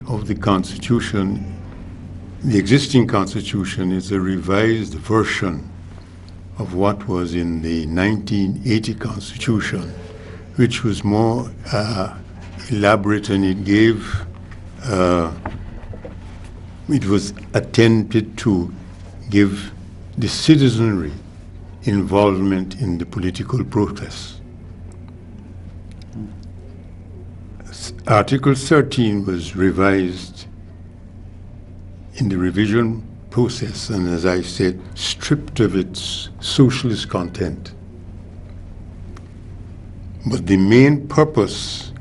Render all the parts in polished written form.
of the Constitution, the existing Constitution, is a revised version of what was in the 1980 Constitution, which was more elaborate, and it was attempted to give the citizenry involvement in the political process. Article 13 was revised in the revision process, and as I said, stripped of its socialist content. But the main purpose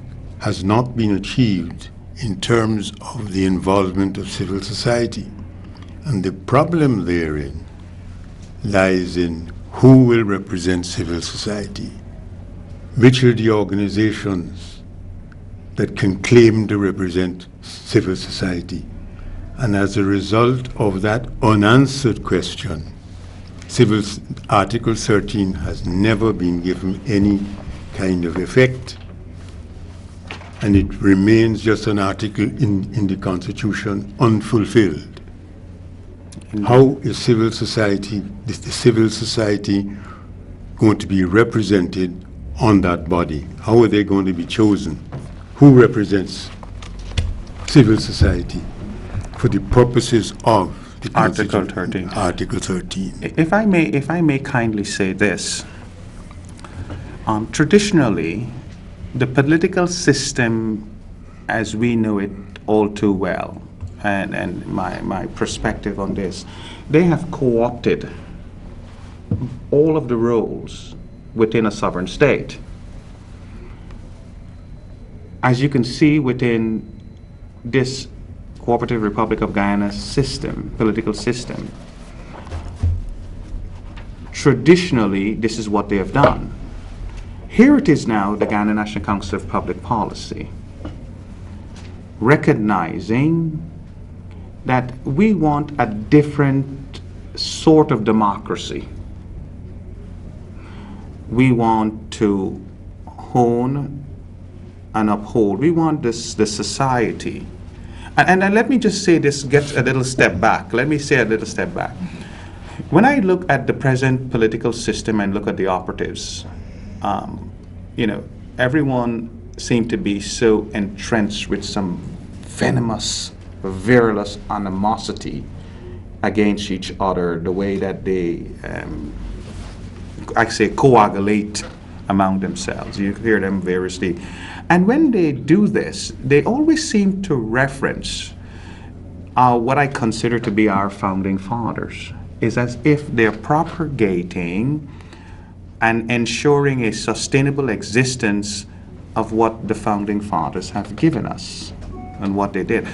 has not been achieved in terms of the involvement of civil society. And the problem therein lies in who will represent civil society, which are the organizations that can claim to represent civil society. And as a result of that unanswered question, Article 13 has never been given any kind of effect, and it remains just an article in the Constitution unfulfilled. How is civil society, the civil society, going to be represented on that body? How are they going to be chosen? Who represents civil society for the purposes of the Article 13? Article 13. If I may kindly say this, traditionally, the political system as we know it all too well, and my perspective on this, they have co-opted all of the roles within a sovereign state. As you can see within this Cooperative Republic of Guyana system, political system, traditionally this is what they have done. Here it is now, the Guyana National Council of Public Policy, recognizing that we want a different sort of democracy. We want to hone and uphold. We want the society. And let me just say this, get a little step back. Let me say a little step back. When I look at the present political system and look at the operatives, you know, everyone seemed to be so entrenched with some venomous, virulent animosity against each other, the way that they, I say, coagulate among themselves. You hear them variously. And when they do this, they always seem to reference what I consider to be our founding fathers. It's as if they're propagating and ensuring a sustainable existence of what the founding fathers have given us and what they did.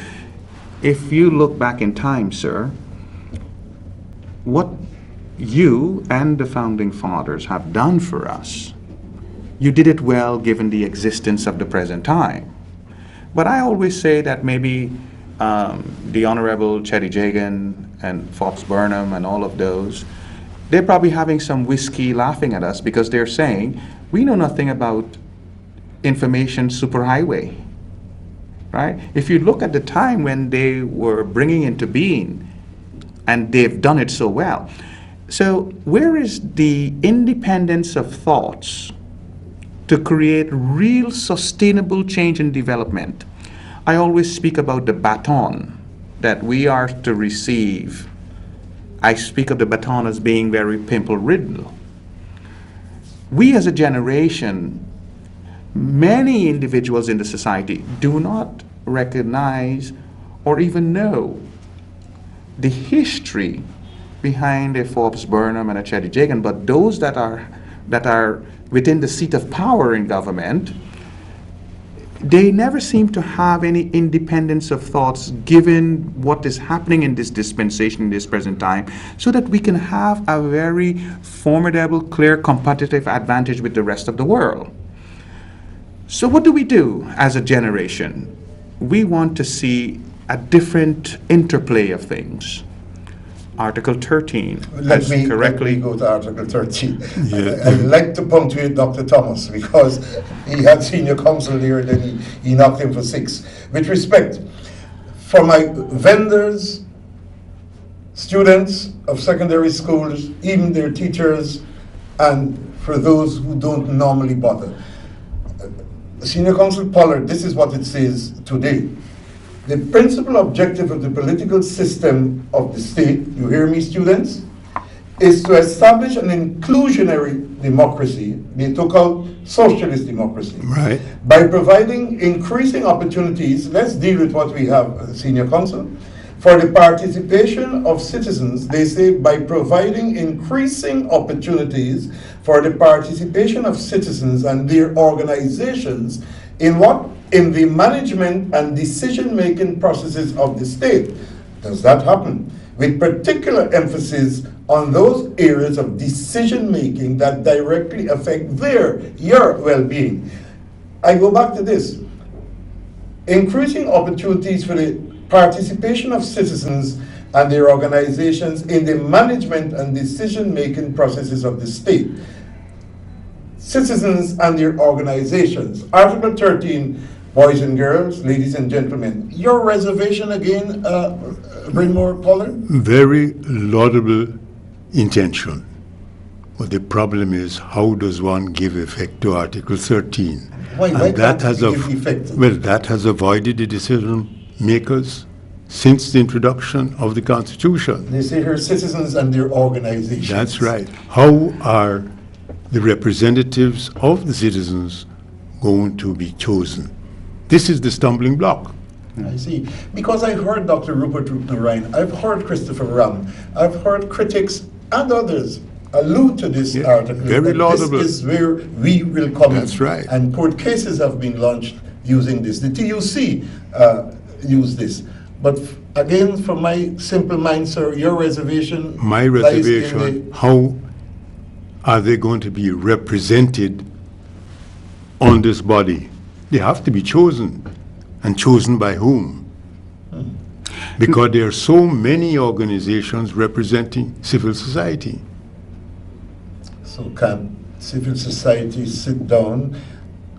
If you look back in time, sir, what you and the founding fathers have done for us, you did it well given the existence of the present time. But I always say that maybe the Honorable Chetty Jagan and Forbes Burnham and all of those, they're probably having some whiskey laughing at us because they're saying, we know nothing about information superhighway, right? If you look at the time when they were bringing into being, and they've done it so well. So where is the independence of thoughts to create real sustainable change and development? I always speak about the baton that we are to receive. I speak of the baton as being very pimple-ridden. We as a generation, many individuals in the society do not recognize or even know the history behind a Forbes Burnham and a Chetty Jagan, but those that are within the seat of power in government, they never seem to have any independence of thoughts given what is happening in this dispensation, in this present time, so that we can have a very formidable, clear, competitive advantage with the rest of the world. So what do we do as a generation? We want to see a different interplay of things. Article 13. Let me go to Article 13. Yeah. I'd like to punctuate Dr. Thomas because he had senior counsel there and then he knocked him for 6. With respect, for my vendors, students of secondary schools, even their teachers, and for those who don't normally bother. Senior Counsel Pollard, this is what it says today. The principal objective of the political system of the state, you hear me, students, is to establish an inclusionary democracy. They took out socialist democracy. Right. By providing increasing opportunities, let's deal with what we have, Senior Counsel, for the participation of citizens. They say by providing increasing opportunities for the participation of citizens and their organizations in what? In the management and decision-making processes of the state. Does that happen? With particular emphasis on those areas of decision-making that directly affect your well-being. I go back to this. Increasing opportunities for the participation of citizens and their organizations in the management and decision-making processes of the state. Citizens and their organizations. Article 13, boys and girls, ladies and gentlemen. Your reservation again, BRYNMOR, Pollard? Very laudable intention. But the problem is, how does one give effect to Article 13? Why that has give effect? Well, that has avoided the decision makers since the introduction of the Constitution. They say here citizens and their organizations. That's right. How are the representatives of the citizens going to be chosen? This is the stumbling block. I see. Because I heard Dr. Rupert Rupner-Ryan, I've heard Christopher Ram, I've heard critics and others allude to this article. Very laudable. This is where we will come in. That's right. And court cases have been launched using this. The TUC used this. But again, from my simple mind, sir, your reservation. My lies in reservation, how are they going to be represented on this body? They have to be chosen. And chosen by whom? Because there are so many organizations representing civil society. So can civil society sit down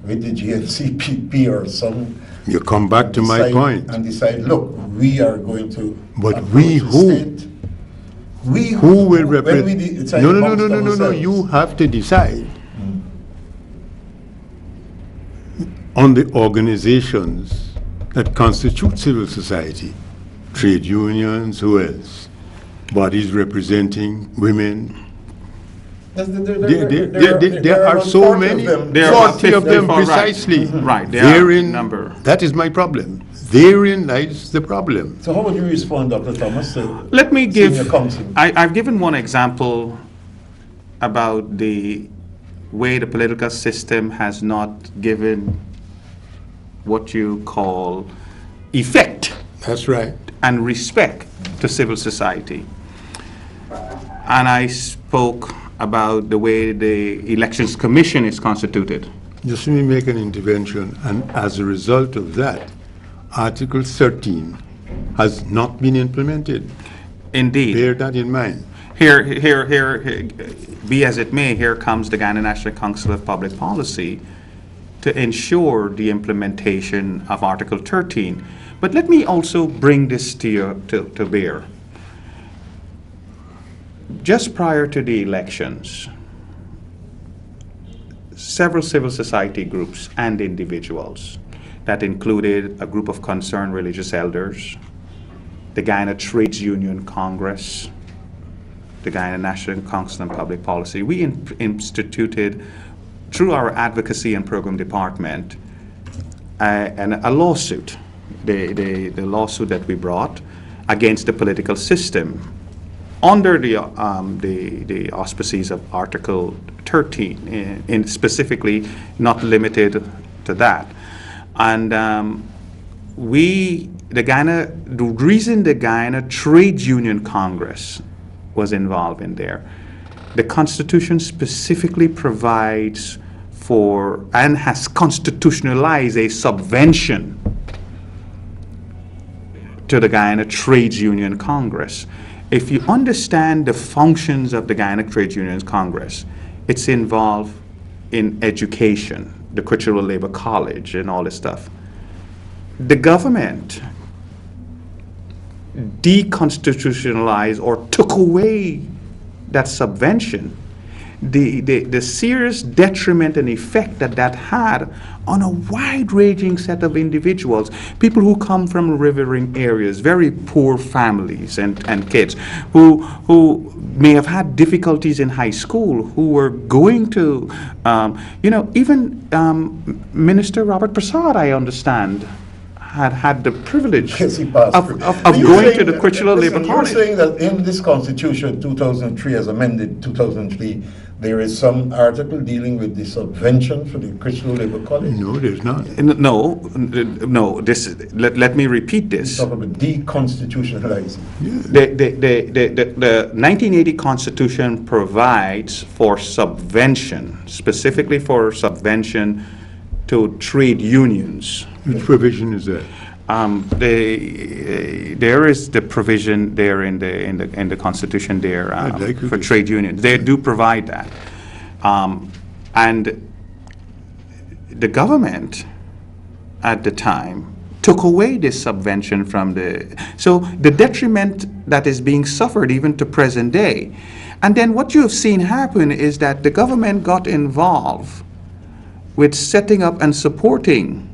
with the Gncpp or some? You come back to my point. And decide, look, we are going to. But we who? We who will represent? No. You You have to decide on the organizations that constitute civil society. Trade unions, who else? Bodies representing women. There are so many. There are 40 of them 54, precisely. Right, Therein, number. that is my problem. Therein lies the problem. So how would you respond, Dr. Thomas? Let me give, Senior Counsel. I've given one example about the way the political system has not given what you call effect That's right. and respect to civil society. And I spoke about the way the Elections Commission is constituted. Just let me make an intervention, and as a result of that, Article 13 has not been implemented. Indeed. Bear that in mind. Here, be as it may, here comes the Guyana National Council of Public Policy to ensure the implementation of Article 13. But let me also bring this to bear. Just prior to the elections, several civil society groups and individuals that included a group of concerned religious elders, the Guyana Trades Union Congress, the Guyana National Council on Public Policy, we instituted, through our advocacy and program department, a lawsuit, the lawsuit that we brought against the political system under the auspices of Article 13, in specifically not limited to that. And the reason the Guyana Trades Union Congress was involved in there, the Constitution specifically provides for and has constitutionalized a subvention to the Guyana Trades Union Congress. If you understand the functions of the Guyana Trades Union Congress, it's involved in education, the Cultural Labor College and all this stuff. The government deconstitutionalized or took away that subvention, the serious detriment and effect that that had on a wide-ranging set of individuals, people who come from riverine areas, very poor families and kids, who may have had difficulties in high school, who were going to, even Minister Robert Prasad, I understand, had the privilege Yes, he passed of through. going to the Critchlow Labour You're College. saying that in this Constitution, 2003, as amended 2003, there is some article dealing with the subvention for the Critchlow Labour College? No, there's not. No. Let me repeat this. Talk about deconstitutionalizing. The 1980 Constitution provides for subvention, specifically for subvention to trade unions. Which provision is that? There is the provision there in the Constitution there for trade unions. They do provide that, and the government at the time took away this subvention from so the detriment that is being suffered even to present day, and then what you have seen happen is that the government got involved with setting up and supporting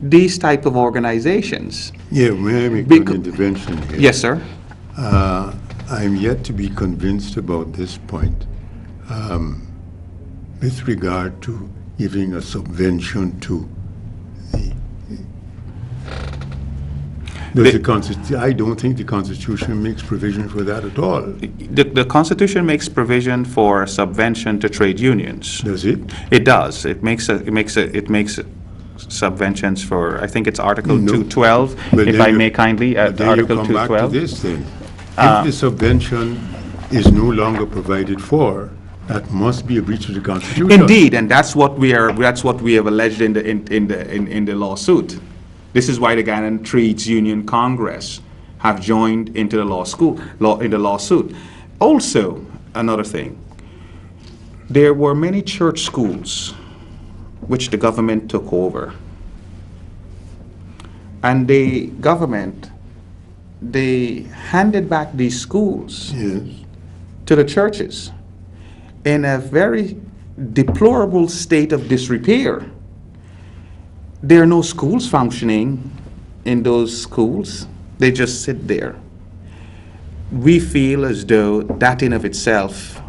these type of organizations. Yeah, may I make an intervention here? Yes, sir. I'm yet to be convinced about this point with regard to giving a subvention to I don't think the Constitution makes provision for that at all. The Constitution makes provision for subvention to trade unions. Does it? It does. It makes subventions for, I think it's Article 212, if I may kindly, Article 212. Back to this then. If the subvention is no longer provided for, that must be a breach of the Constitution. Indeed, and that's what we have alleged in the lawsuit. This is why the Guyana Trades Union Congress have joined into the lawsuit. Also, another thing, there were many church schools which the government took over. And the government, they handed back these schools to the churches in a very deplorable state of disrepair. There are no schools functioning in those schools. They just sit there. We feel as though that in of itself,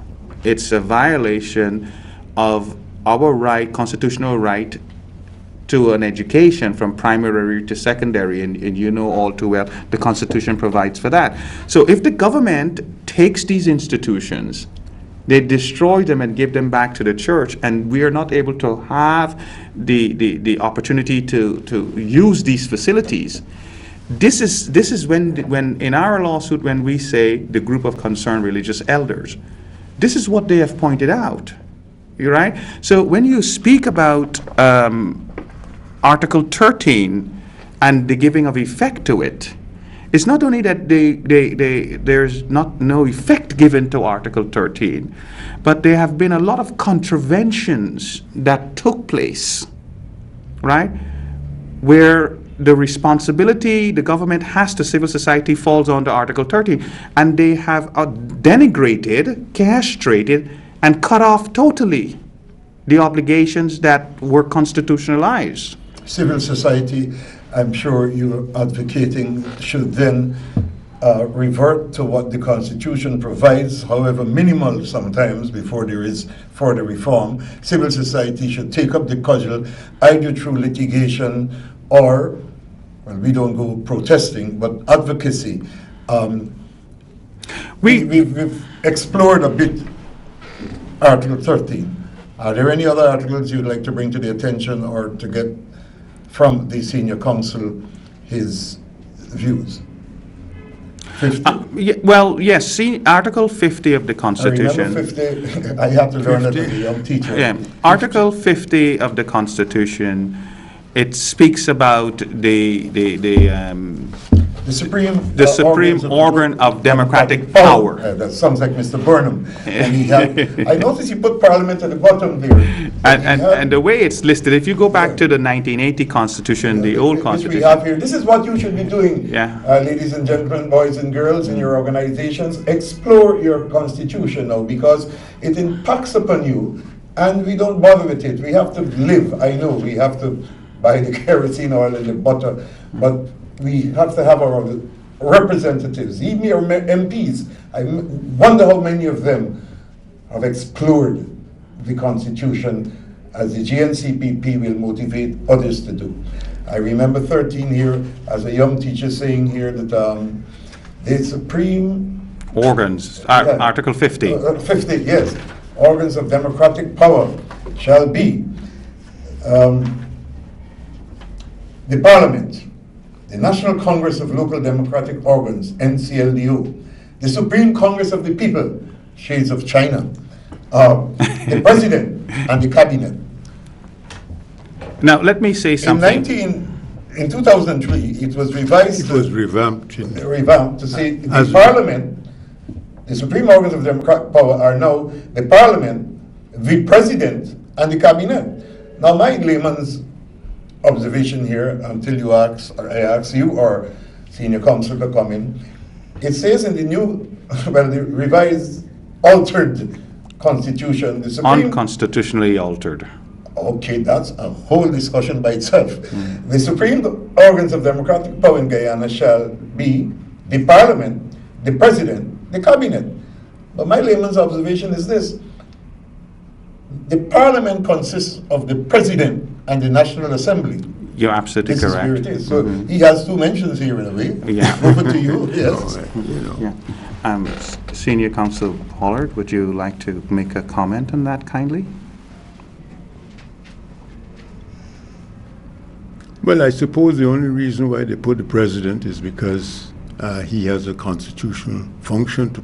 it's a violation of our constitutional right to an education from primary to secondary, and you know all too well the Constitution provides for that. So if the government takes these institutions, they destroy them and give them back to the church, and we are not able to have the opportunity to use these facilities. This is when in our lawsuit, when we say the group of concerned religious elders, this is what they have pointed out. You're right. So when you speak about Article 13 and the giving of effect to it, it's not only that there's no effect given to Article 13, but there have been a lot of contraventions that took place, right? Where the responsibility the government has to civil society falls under Article 13, and they have denigrated, castrated, and cut off totally the obligations that were constitutionalized. Civil society, I'm sure you're advocating, should then revert to what the Constitution provides, however minimal sometimes, before there is further reform. Civil society should take up the cudgel either through litigation or, well, we don't go protesting, but advocacy. We've explored a bit Article 13. Are there any other articles you'd like to bring to the attention or to get from the senior counsel his views? 50? Well, yes, see, Article 50 of the Constitution. I remember 50, I have to learn that as a young teacher. Yeah, Article 50 of the Constitution, it speaks about the The supreme, The supreme organ of democratic power. That sounds like Mr. Burnham. And he had, I noticed he put Parliament at the bottom there. And the way it's listed, if you go back to the 1980 Constitution, the old which Constitution. we have here. This is what you should be doing, Yeah. Ladies and gentlemen, boys and girls in your organizations. Explore your Constitution now, because it impacts upon you, and we don't bother with it. We have to live. I know we have to buy the kerosene oil and the butter, but we have to have our representatives, even our MPs. I wonder how many of them have explored the Constitution, as the Gncpp will motivate others to do. I remember 13 here as a young teacher saying here that the supreme Organs, Article 50. 50, yes, organs of democratic power shall be the Parliament, the National Congress of Local Democratic Organs, NCLDO, the Supreme Congress of the People, Shades of China, the President and the Cabinet. Now, let me say something. In 2003, it was revised. It was revamped. Revamped to say the Parliament, the Supreme organs of democratic power are now the Parliament, the President and the Cabinet. Now, my layman's observation here, until you ask, or I ask you or senior counsel to come in, it says in the new, well, the revised, altered Constitution, the Supreme... Unconstitutionally altered. Okay, that's a whole discussion by itself. The supreme organs of democratic power in Guyana shall be the Parliament, the President, the Cabinet. But my layman's observation is this. The Parliament consists of the President and the National Assembly. You're absolutely This correct. is where it is. So he has two mentions here in a way. Yeah. Over to you, yes. Yeah. Senior Counsel Pollard, would you like to make a comment on that kindly? Well, I suppose the only reason why they put the president is because he has a constitutional function to